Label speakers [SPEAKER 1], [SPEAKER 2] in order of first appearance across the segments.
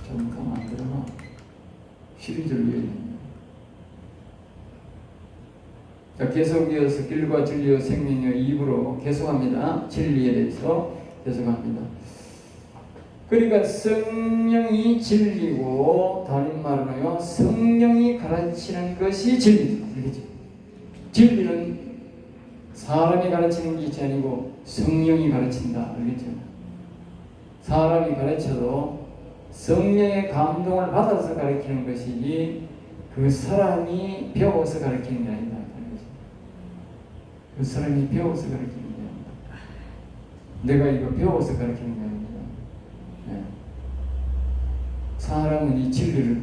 [SPEAKER 1] 좀 가만 안 들어가. 12절 위에. 자, 계속 이어서 길과 진리와 생명이여 입으로 계속합니다. 진리에 대해서 계속합니다. 그러니까 성령이 진리고 다른 말로요 성령이 가르치는 것이 진리다. 그렇지? 진리는 사람이 가르치는 것이 아니고 성령이 가르친다. 알겠죠? 사람이 가르쳐도 성령의 감동을 받아서 가르치는 것이지 그 사람이 배워서 가르치는 게 아니다. 그 사람이 배워서 가르치는 게 아니다. 내가 이거 배워서 가르치는 게 아닙니다. 네. 사람은 이 진리를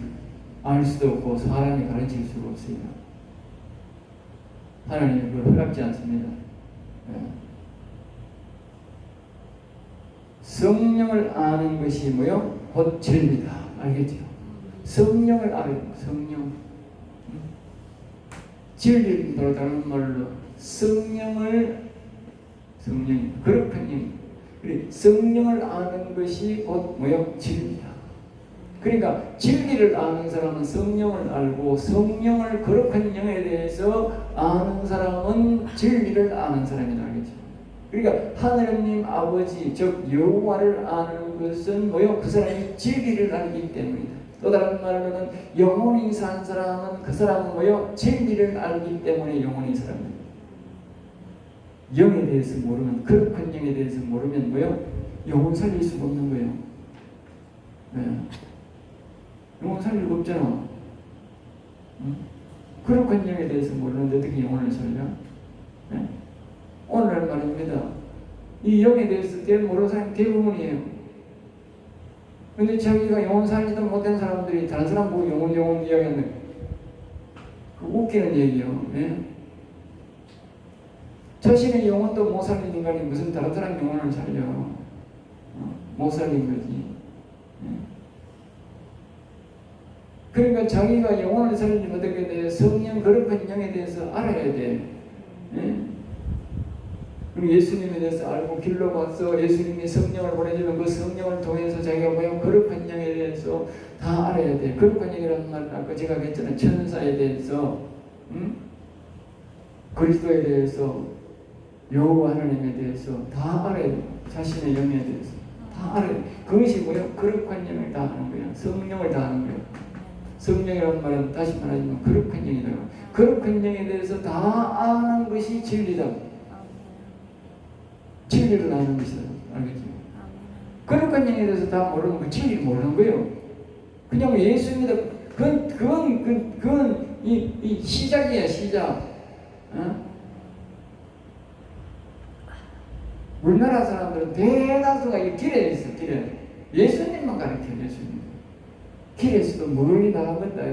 [SPEAKER 1] 알 수도 없고 사람이 가르칠 수가 없어요. 하나님은 그걸 허락지 않습니다. 네. 성령을 아는 것이 뭐요? 곧 진리다. 알겠죠? 성령을 아는 성령. 진리도 다른 말로 성령이 거룩한 영. 성령을 아는 것이 곧 뭐요? 진리다. 그러니까 진리를 아는 사람은 성령을 알고 성령을 거룩한 영에 대해서 아는 사람은 진리를 아는 사람이다. 알겠죠? 그러니까 하나님 아버지 즉 여호와를 아는 것은 뭐요? 그 사람이 진리를 알기 때문이다. 또 다른 말로는 영원히 산 사람은 그 사람은 뭐요? 진리를 알기 때문에 영원히 사람입니다. 영에 대해서 모르면 거룩한 영에 대해서 모르면 뭐요? 영혼 살릴 수가 없는 거예요. 네. 영혼 살릴 수 없잖아. 응? 거룩한 영에 대해서 모르는데 어떻게 영혼을 살려? 네? 오늘 말입니다. 이 영에 대해서 모르는 사람이 대부분이에요. 근데 자기가 영혼 살지도 못한 사람들이 다른 사람 보고 영혼 이야기하는 그 웃기는 얘기예요. 네? 자신의 영혼도 못 살린 인간이 무슨 다른 사람 영혼을 살려? 못 살린 거지. 네? 그러니까 자기가 영혼을 살리면 어떻게 돼? 성령 거룩한 영에 대해서 알아야 돼. 네? 그리고 예수님에 대해서 알고 길로 가서 예수님이 성령을 보내주면 그 성령을 통해서 자기가 뭐야 거룩한 영에 대해서 다 알아야 돼. 거룩한 영이라는 말은 아까 제가 했잖아요. 천사에 대해서, 그리스도에 대해서, 여호와 하나님에 대해서 다 알아야 돼. 자신의 영에 대해서 다 알아야 돼. 그것이 뭐야? 거룩한 영을 다 아는 거야. 성령을 다 아는 거야. 성령이라는 말은 다시 말하자면 거룩한 영이다. 거룩한 영에 대해서 다 아는 것이 진리다. 진리를 아는 것이다. 알겠죠? 거룩한 영에 대해서 다 모르는 거 진리를 모르는 거예요. 그냥 예수입니다. 그건 이 시작이야, 시작. 우리나라 사람들은 대다수가 이 길에 있어, 길에. 예수님만 가르쳐, 예수님. 길에서도 멀리 나가겠다.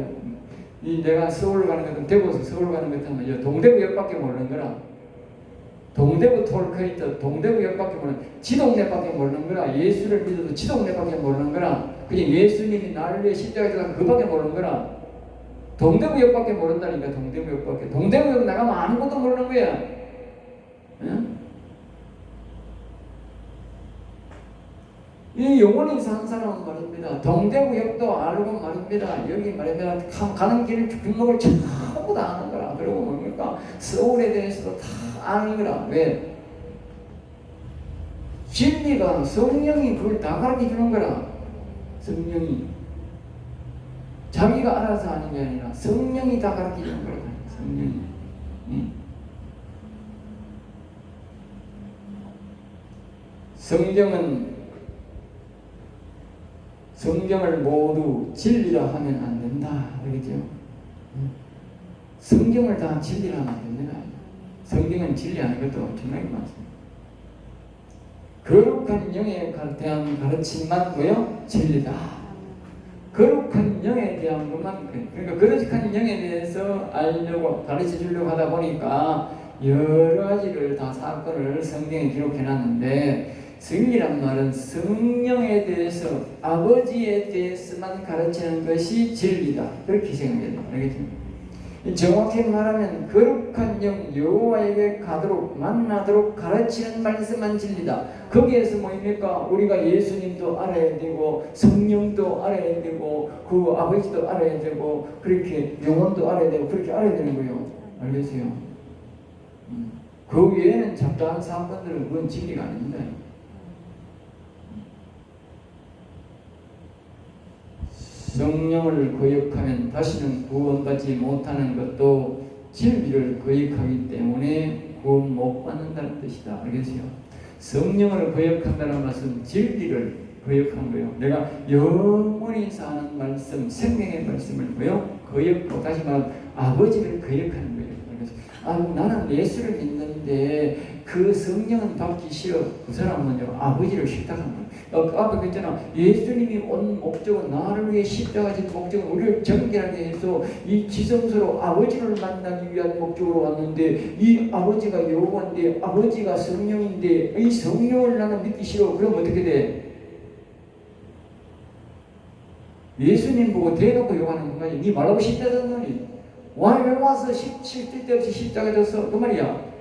[SPEAKER 1] 내가 서울 가는 것은 대구에서 서울 가는 것 하면 동대구역밖에 모르는 거라. 동대구 톨크레이터, 동대구역밖에 모르는 지동네밖에 모르는 거라. 예수를 믿어도 지동네밖에 모르는 거라. 그냥 예수님이 나를 위해 십자가에서 그밖에 모르는 거라. 동대구역밖에 모른다니까. 동대구역밖에. 동대구역 나가면 아무것도 모르는 거야. 응? 이 영혼이 산 사람은 말입니다. 동대구역도 알고 말입니다. 여기 말입니다. 가는 길을 길목을 전부 다 아는 거라. 그리고 뭡니까? 서울에 대해서도 다 아는 거라. 왜? 진리가 성령이 그걸 다 가르쳐 주는 거라. 성령이 자기가 알아서 하는 게 아니라 성령이 다 가르쳐 주는 거라. 성령이. 성경을 모두 진리라 하면 안 된다. 알겠죠? 성경을 다 진리라 하면 안 됩니다. 성경은 진리 아닌 것도 엄청나게 많습니다. 거룩한 영에 대한 가르침만 뭐요? 진리다. 거룩한 영에 대한 것만, 그러니까 거룩한 영에 대해서 알려고 가르쳐 주려고 하다 보니까 여러 가지를 다 사건을 성경에 기록해 놨는데, 성이란 말은 성령에 대해서, 아버지에 대해서만 가르치는 것이 진리다. 그렇게 생각해야 돼요. 알겠죠? 정확히 말하면 거룩한 영 여호와에게 가도록 만나도록 가르치는 말씀만 진리다. 거기에서 뭐입니까? 우리가 예수님도 알아야 되고 성령도 알아야 되고 그 아버지도 알아야 되고 그렇게 영혼도 알아야 되고 그렇게 알아야 되는 거예요. 알겠어요? 그 외에는 잡다한 사건들은 그건 진리가 아닙니다. 성령을 거역하면 다시는 구원받지 못하는 것도 진리를 거역하기 때문에 구원 못 받는다는 뜻이다. 알겠어요? 성령을 거역한다는 것은 진리를 거역한 거예요. 내가 영원히 사는 말씀, 생명의 말씀을 거역하고 다시 말하면 아버지를 거역하는 거예요. 나는 예수를 믿는데 그 성령은 받기 싫어. 그 사람은요 아버지를 싫다는 거예요. 아까 그랬잖아. 예수님이 온 목적은 나를 위해 십자가 진 목적은 우리를 정결하게 해서 이 지성소로 아버지를 만나기 위한 목적으로 왔는데 이 아버지가 여호와인데 아버지가 성령인데 이 성령을 나는 믿기 싫어. 그럼 어떻게 돼? 예수님 보고 대놓고 욕하는 거야. 네 말하고 싶다던 거니? 왜 와서 쓸데없이 십자가 졌어? 그 말이야.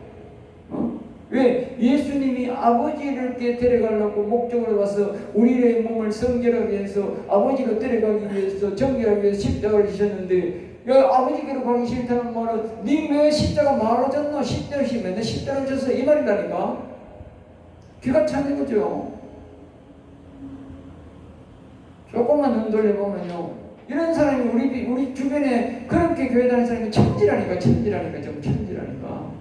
[SPEAKER 1] 왜? 예수님이 아버지를 데려가려고 목적으로 와서 우리의 몸을 성결하게 해서 아버지로 데려가기 위해서 정결하게 해서 십자가를 지셨는데 아버지께로 가기 싫다는 말은 네 왜 십자가 말로 졌노? 십자가시 맨날 십자가를 졌어 이 말이라니까. 귀가 차는 거죠. 조금만 눈 돌려보면요 이런 사람이 우리 주변에 그렇게 교회 다니는 사람이 천지라니까 좀 천지라니까.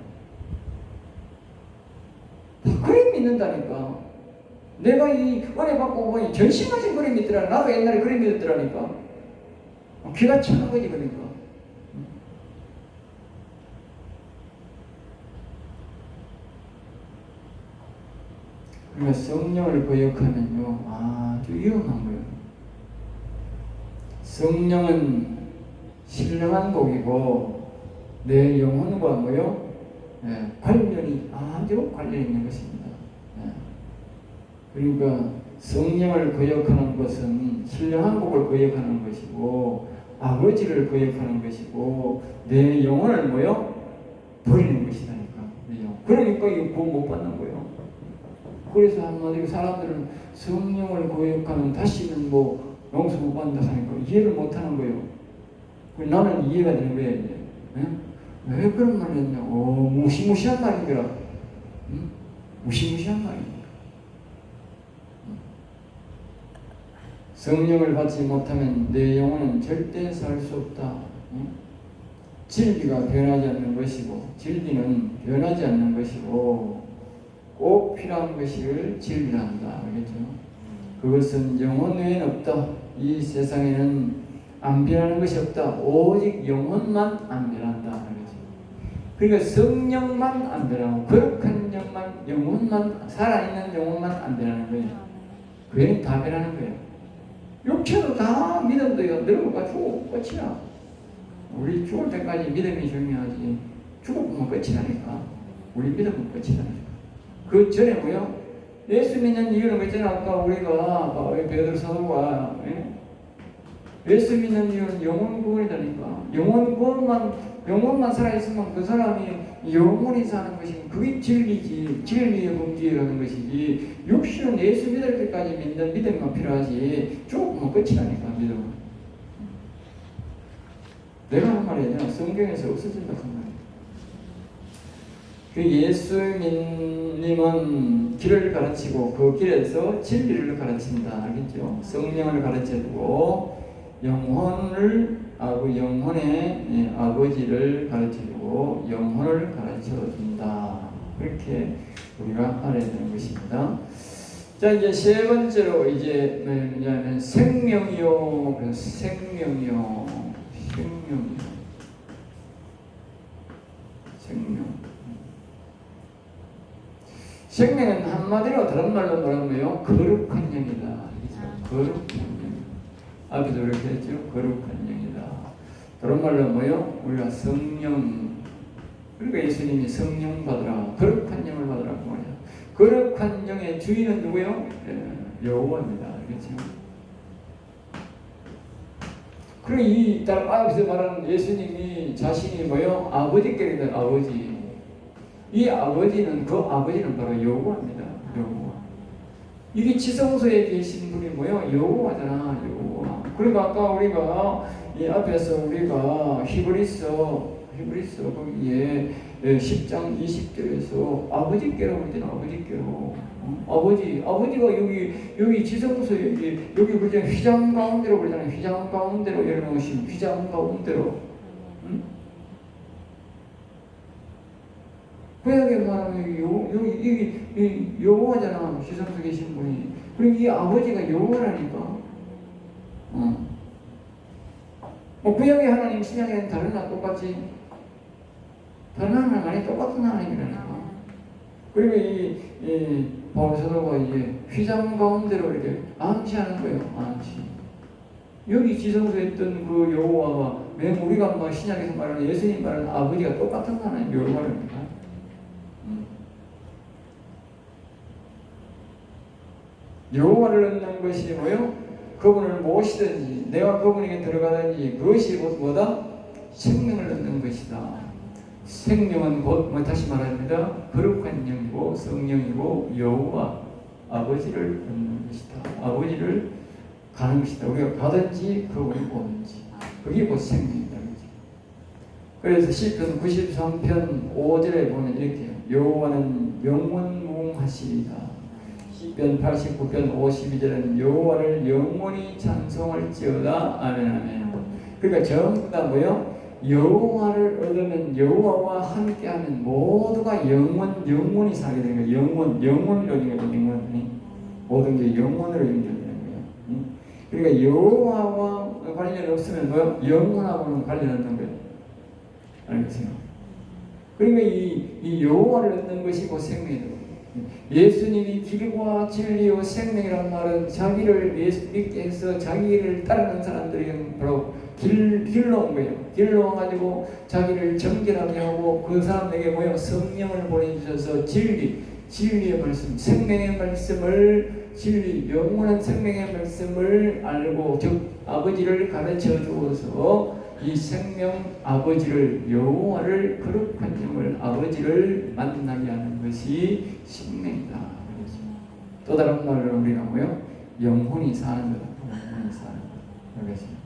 [SPEAKER 1] 그림 믿는다니까. 내가 이 은혜 받고 보니 전심하신 그림 믿더라. 나도 옛날에 그림 믿었더라니까. 귀가 차는 거지 그러니까. 그러니까 성령을 거역하면요 아주 위험한 거예요. 성령은 신령한 복이고 내 영혼과 관련이 아주 관련 있는 것입니다. 그러니까 성령을 거역하는 것은 신령한 복을 거역하는 것이고 아버지를 거역하는 것이고 내 영혼을 버리는 것이다니까. 그러니까 이거 구원 못 받는 거예요. 그래서 한마디로 사람들은 성령을 거역하면 다시는 용서 못 받는다 하니까 이해를 못 하는 거예요. 나는 이해가 되는 거예요. 왜 그런 말을 했냐? 무시무시한 말이더라. 무시무시한 말이니까. 성령을 받지 못하면 내 영혼은 절대 살 수 없다. 진리가 변하지 않는 것이고 진리는 변하지 않는 것이고 꼭 필요한 것을 진리란다. 알겠죠? 그것은 영혼 외에는 없다. 이 세상에는 안 변하는 것이 없다. 오직 영혼만 안 변한다. 알겠죠? 그러니까 성령만 안 변하고 거룩한 영혼만 살아있는 영혼만 안 변하는 거예요. 그 외에는 다 변하는 거예요. 육체도 다 믿음도요. 늙어가지고 끝이야. 우리 죽을 때까지 믿음이 중요하지. 죽어보면 끝이라니까. 우리 믿음은 끝이라니까. 그 전에 예수 믿는 이유는 뭐잖아. 아까 우리가 베드로 사도가 예수 믿는 이유는 영혼 구원이라니까. 영혼만 살아있으면 그 사람이 영혼이 사는 것이 그게 진리지. 진리의 범주라는 것이지. 육신은 예수 믿을 때까지 믿는 믿음만 필요하지. 죽으면 끝이라니까 믿음은. 내가 한 말이냐. 성경에서 없어진다 한 말이야. 그 예수님은 길을 가르치고 그 길에서 진리를 가르친다. 알겠죠? 성령을 가르쳐주고 영혼의 아버지를 가르쳐주고 영혼을 가르쳐준다. 그렇게 우리가 알아야 되는 것입니다. 자, 이제 세 번째로 뭐냐면 생명이요. 생명. 생명은 한마디로 다른 말로 뭐라는 거예요? 거룩한 영이다. 거룩한 영. 앞에도 그렇게 했죠? 거룩한 영이다. 다른 말로 우리가 성령. 그러니까 예수님이 성령 받으라. 거룩한 영을 받으라고 말이야. 거룩한 영의 주인은 누구요? 여호와입니다. 알겠죠? 그리고 이 앞에서 말하는 예수님이 자신이 뭐요? 아버지께 아버지. 이 아버지는 그 아버지는 바로 여호와입니다. 여호와. 이게 지성소에 계신 분이 뭐요? 여호와잖아. 여호와. 그리고 아까 우리가 이 앞에서 우리가 히브리서 거기에 10장 20절에서 아버지께로 그러잖아. 아버지께로. 아버지가 여기 지성소에 여기 그냥 휘장 가운데로 그러잖아요. 휘장 가운데로 열어놓으신 휘장 가운데로. 응? 구약에 말하면 여기 여호와잖아. 지성소에 계신 분이. 그리고 이 아버지가 여호와라니까. 구약의 하나님, 신약에는 다른 나 똑같지. 다른 하나님 아니 똑같은 하나님이라니까. 그리고 이 바울 사도가 이제 휘장 가운데로 이렇게 안치하는 거예요. 안치. 여기 지성소에 있던 그 여호와와 우리가 뭐 신약에서 말하는 예수님 말하는 아버지가 똑같은 하나님 여호와입니다. 여호와를 얻는 것이 뭐요? 그분을 모시든지 내가 그분에게 들어가든지 그것이 곧 뭐다? 생명을 얻는 것이다. 생명은 곧 다시 말합니다. 거룩한 영이고 성령이고 여호와 아버지를 얻는 것이다. 아버지를 가는 것이다. 우리가 가든지 그분이 오든지 그게 곧 생명이다. 그래서 시편 93편 5절에 보면 이렇게 여호와는 영원무궁하시리다. 시편 89편 52절은 여호와를 영원히 찬송할지어다. 아멘 아멘. 그러니까 전부 다 뭐요? 여호와를 얻으면 여호와와 함께하는 모두가 영원히 살게 되는 거예요. 영원으로 연결되는 모든 게 영원으로 연결되는 거예요. 그러니까 여호와와 관련 없으면 뭐요? 영원하고는 관련 없는 거예요. 알겠어요? 그러니까 이 여호와를 얻는 것이 곧 생명이다. 예수님이 길과 진리요 생명이란 말은 자기를 믿게 해서 자기를 따르는 사람들이 바로 길로 온 거예요. 길로 와가지고 자기를 정결하게 하고 그 사람에게 뭐요? 성령을 보내주셔서 진리의 말씀, 생명의 말씀을 영원한 생명의 말씀을 알고 즉 아버지를 가르쳐 주어서 이 생명 아버지를 여호와를 거룩한 영을 아버지를 만나게 하는 것이 생명이다. 또 다른 말로 우리가 뭐요? 영혼이 사는 거다. 영혼이 사는 거다. 알겠어요?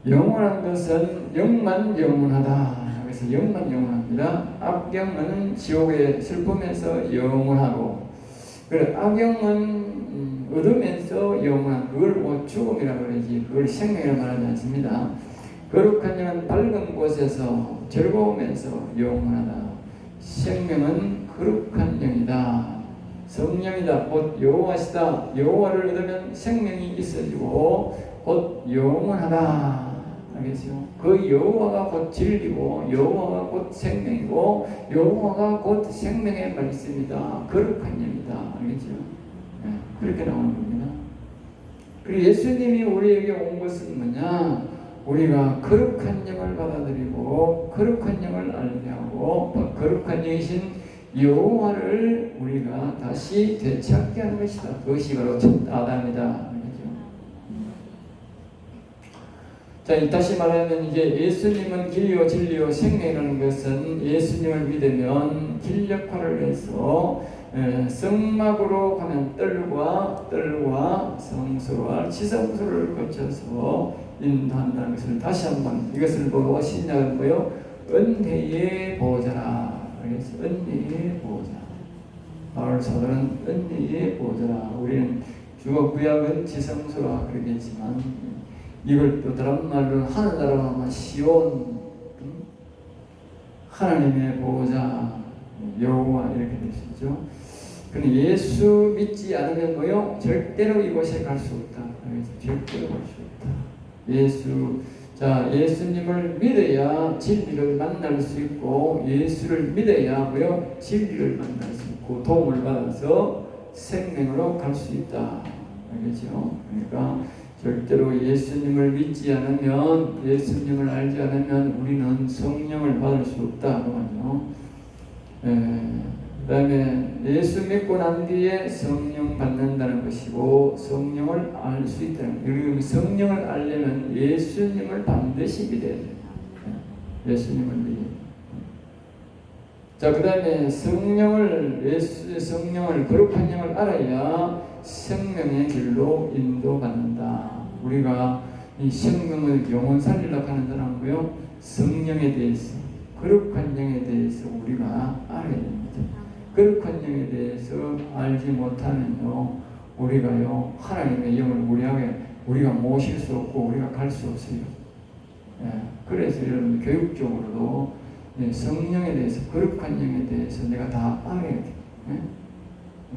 [SPEAKER 1] 영원한 것은 영만 영원하다. 그래서 영만 영원합니다. 악영은 지옥의 슬픔에서 영원하고, 그래 악영은 얻으면서 영원한 그걸 뭐 죽음이라고 그러지 그걸 생명이라고 말하지 않습니다. 거룩한 영은 밝은 곳에서 즐거우면서 영원하다. 생명은 거룩한 영이다. 성령이다. 곧 여호와시다. 여호와를 얻으면 생명이 있어지고 곧 영원하다. 알겠어요? 그 여호와가 곧 진리고 여호와가 곧 생명이고 여호와가 곧 생명의 말씀이다. 거룩한 영이다. 알겠죠? 네, 그렇게 나오는 겁니다. 그리고 예수님이 우리에게 온 것은 뭐냐? 우리가 거룩한 영을 받아들이고 거룩한 영을 알게 하고 거룩한 영이신 여호와를 우리가 다시 되찾게 하는 것이다. 그것이 바로 첫 아담이다. 자, 다시 말하면 이제 예수님은 길이요 진리요 생명이라는 것은 예수님을 믿으면 길 역할을 해서 성막으로 가면 뜰과 성소와 지성소를 거쳐서 인도한다는 것을 다시 한번 이것을 보고 신약은 뭐요? 은혜의 보좌라. 그래서 은혜의 보좌. 바울 사도는 은혜의 보좌라. 우리는 주어 구약은 지성소라 그러겠지만 이걸 또 다른 말로 하늘나라로 하면 시온, 하나님의 보호자 여호와 이렇게 되시죠. 근데 예수 믿지 않으면 뭐요? 절대로 이곳에 갈 수 없다. 절대로 갈 수 없다. 예수님을 믿어야 진리를 만날 수 있고 예수를 믿어야 뭐요? 진리를 만날 수 있고 도움을 받아서 생명으로 갈 수 있다. 알겠죠? 그러니까 절대로 예수님을 믿지 않으면 예수님을 알지 않으면 우리는 성령을 받을 수 없다. 그러면요. 그 다음에 예수 믿고 난 뒤에 성령 받는다는 것이고 성령을 알 수 있다는 거예요. 그리고 성령을 알려면 예수님을 반드시 믿어야 돼요. 예수님을 믿어야 돼요. 자, 그 다음에 성령을 거룩한 영을 알아야 생명의 길로 인도받는다. 우리가 이 생명을 영혼 살리려고 하는 사람고요. 성령에 대해서, 거룩한 영에 대해서 우리가 알아야 됩니다. 거룩한 영에 대해서 알지 못하면요, 우리가요, 하나님의 영을 우리가 모실 수 없고, 우리가 갈 수 없어요. 예, 그래서 여러분, 교육적으로도 성령에 대해서, 거룩한 영에 대해서 내가 다 알아야 돼요. 예?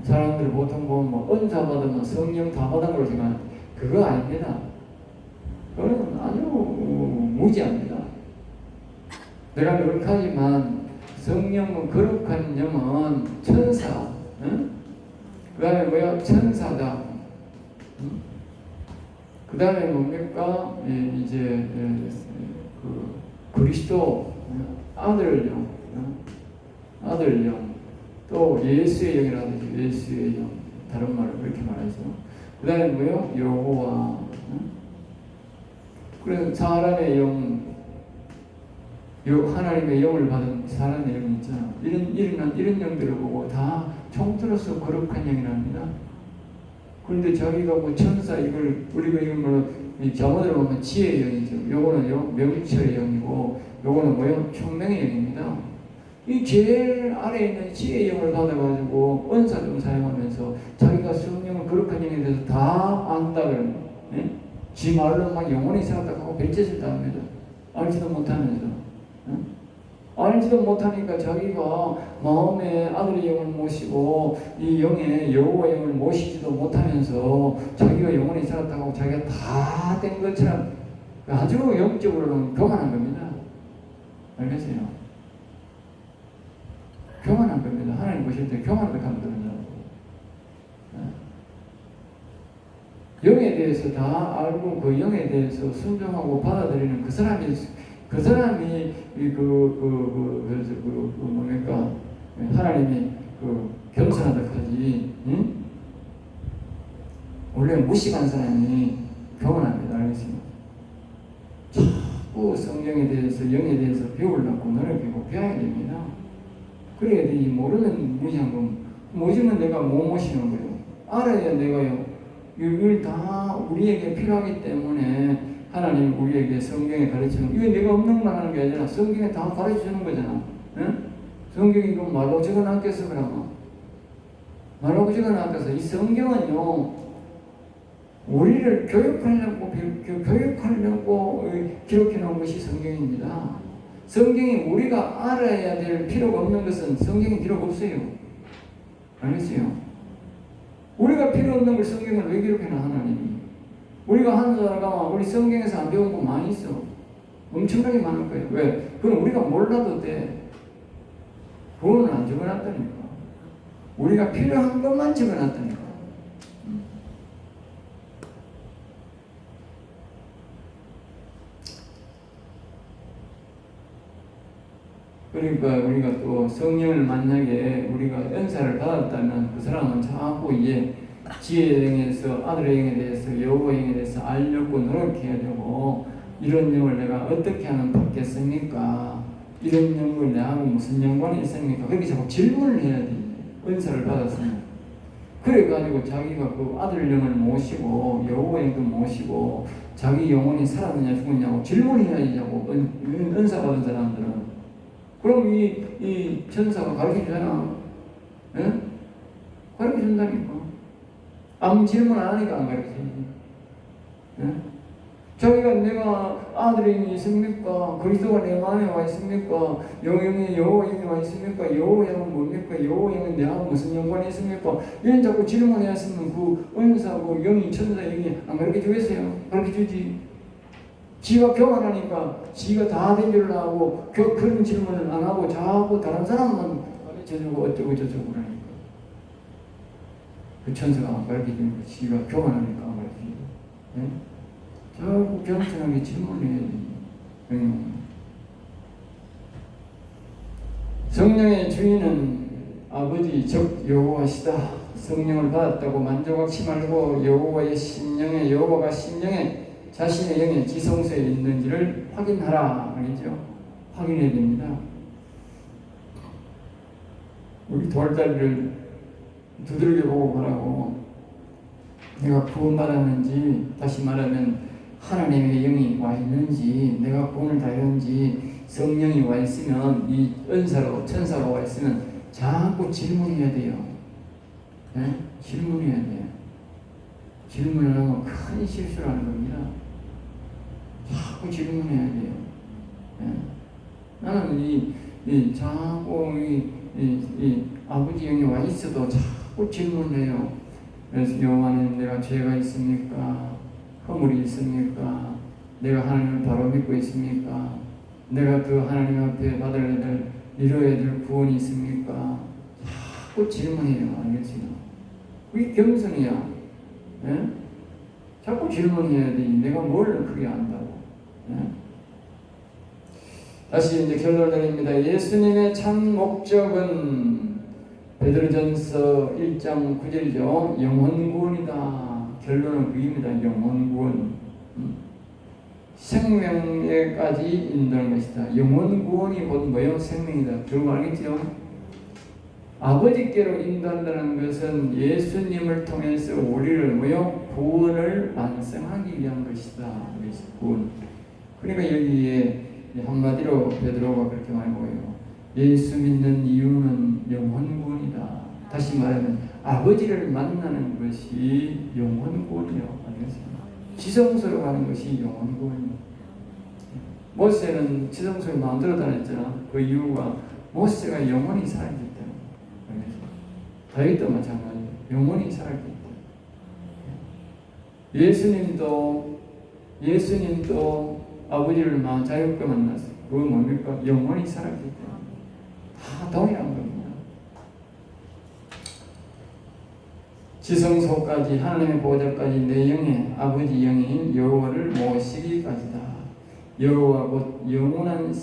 [SPEAKER 1] 사람들 보통 보면 뭐 은사 받으면 성령 다 받은 걸로 생각하는데, 그거 아닙니다. 그건 아주 무지합니다. 내가 노력하지만 성령은 거룩한 영은 천사, 그 다음에 뭐야? 천사다. 그 다음에 뭡니까? 이제 그 그리스도 아들 영, 아들 영, 또 예수의 영이라든지 예수의 영, 다른 말로 그렇게 말하죠. 그 다음에 뭐요? 여호와. 그래서 사람의 영, 하나님의 영을 받은 사람의 영이 있잖아. 이런 영들을 보고 다 총틀어서 거룩한 영이랍니다. 그런데 자기가 뭐 천사, 우리가 이걸 뭐, 자문으로 보면 지혜의 영이죠. 요거는요, 명철의 영이고, 요거는 뭐요? 총명의 영입니다. 이 제일 아래에 있는 지혜의 영을 받아가지고, 은사 좀 사용하면서, 자기가 성령을 거룩한 영에 대해서 다 안다 그러는 거예요. 네? 지 말로 막 영혼이 살았다고 하고 배째질 합니다. 알지도 못하면서. 알지도 못하니까 자기가 마음에 아들의 영을 모시고 이 영의 여호와 영을 모시지도 못하면서 자기가 영혼이 살았다고 하고 자기가 다 된 것처럼 아주 영적으로는 교만한 겁니다. 알겠어요? 교만한 겁니다. 하나님 보실 때 교만하게 하면 되느냐고. 영에 대해서 다 알고 그 영에 대해서 순종하고 받아들이는 그 사람이 뭡니까? 하나님이 겸손하다 하지, 응? 원래 무식한 사람이 교만합니다. 알겠습니다. 자꾸 성령에 대해서, 영에 대해서 배우려고 노력하고 배워야 됩니다. 그래야 이 모르는 무시한 건, 모시면 내가 못 모시는 거예요. 알아야 내가요, 이걸 다 우리에게 필요하기 때문에 하나님 우리에게 성경에 가르치는, 이거 내가 없는 말 하는 게 아니라 성경에 다 가르쳐주는 거잖아. 응? 성경이 이거 말로 적어놨겠어, 그러면? 말로 적어놨겠어. 이 성경은요, 우리를 교육하려고 기록해 놓은 것이 성경입니다. 성경이 우리가 알아야 될 필요가 없는 것은 성경에 기록 없어요. 알겠어요? 우리가 필요 없는 걸 성경을 왜 기록해 놔, 하나님이? 우리가 하는 사람가 우리 성경에서 안 배운 거 많이 있어. 엄청나게 많을 거예요. 왜? 그건 우리가 몰라도 돼. 그거는 안 적어놨다니까. 우리가 필요한 것만 적어놨다니까. 그러니까 우리가 또 성령을 만약에 우리가 은사를 받았다면 그 사람은 자꾸 이제 지혜의 영에서 아들의 영에 대해서 여호와의 영에 대해서 알려고 노력해야 되고, 이런 영을 내가 어떻게 하면 받겠습니까? 이런 영을 내하고 무슨 연관이 있습니까? 그렇게 자꾸 질문을 해야 돼. 은사를 받았으면. 그래가지고 자기가 그 아들 영을 모시고 여호와의 영도 모시고 자기 영혼이 살았느냐 죽었냐고 질문해야지. 자꾸 은사 받은 사람들은. 그럼 이 천사가 가르쳐주잖아. 예? 가르쳐준다니까. 아무 질문 안 하니까 안 가르치지. 예? 자기가 내가 아들이 있습니까? 그리스도가 내 마음에 와 있습니까? 영이 여호와 영이 와 있습니까? 여호와 영은 뭡니까? 여호와 영은 내하고 무슨 연관이 있습니까? 이런 자꾸 질문했으면 그 은사고 영이 천사 영이 안 가르쳐주겠어요? 가르쳐주지. 지가 교만하니까 지가 다 된 줄 알고 그런 질문을 안 하고 자꾸 다른 사람만 가르쳐주고 어쩌고 저쩌고 그러니까. 그 천사가 안 가르쳐주는 거 지가 교만하니까 안 가르쳐주고. 네? 자꾸 겸손하게 질문해야 돼. 성령의 주인은 아버지 즉 여호와시다. 성령을 받았다고 만족하지 말고 여호와가 심령에 자신의 영의 지성소에 있는지를 확인하라. 알겠죠? 확인해야 됩니다. 우리 돌다리를 두들겨 보고 가라고. 내가 구원받았는지, 다시 말하면 하나님의 영이 와 있는지, 내가 구원을 다 했는지, 성령이 와 있으면, 이 은사로 천사가 와 있으면 자꾸 질문해야 돼요. 네? 질문해야 돼요. 질문을 하면 큰 실수를 하는 겁니다. 자꾸 질문해야 돼요. 네? 나는 자꾸 아버지 영이 와 있어도 자꾸 질문해요. 그래서 여호와는 내가 죄가 있습니까? 허물이 있습니까? 내가 하나님을 바로 믿고 있습니까? 내가 그 하나님 앞에 받아야 될, 이루어야 될 구원이 있습니까? 자꾸 질문해요. 알겠어요? 그게 겸손이야. 예? 자꾸 질문해야 돼. 내가 뭘 그게 안다고. 예? 다시 이제 결론을 내립니다. 예수님의 참 목적은 베드로전서 1장 9절이죠. 영혼구원이다. 결론은 그입니다. 영혼구원. 생명에까지 인도하는 것이다. 영혼구원이 곧 뭐요? 생명이다. 들어보 알겠죠? 아버지께로 인도한다는 것은 예수님을 통해서 우리를 뭐요? 구원을 완성하기 위한 것이다. 구원. 그러니까 여기에 한마디로 베드로가 그렇게 말하고요. 예수 믿는 이유는 영혼구원이다. 다시 말하면 아버지를 만나는 것이 영혼구원이요. 알겠습니까? 지성소로 가는 것이 영혼구원이요. 모세는 지성소에 마음대로 다녔잖아. 그 이유가 모세가 영혼이 살았기 때문에. 다윗도 마찬가지예요. 영혼이 살았기 때문에. 예수님도 아버지를 자유롭게 만났어요. 그건 뭡니까? 영혼이 살았기 때문에. 다 동일한 겁니다. 지성소까지, 하나님의 보좌까지 내 영에 아버지 영인 여호와를 모시기까지다. 여호와가 곧 영원한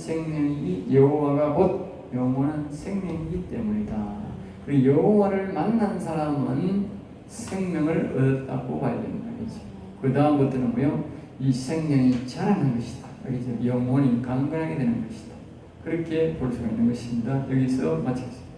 [SPEAKER 1] 생명이기 때문이다. 그리고 여호와를 만난 사람은 생명을 얻었다고 봐야 됩니다. 그 다음부터는 뭐요? 이 생명이 자라는 것이다. 영혼이 강건하게 되는 것이다. 그렇게 볼 수가 있는 것입니다. 여기서 마치겠습니다.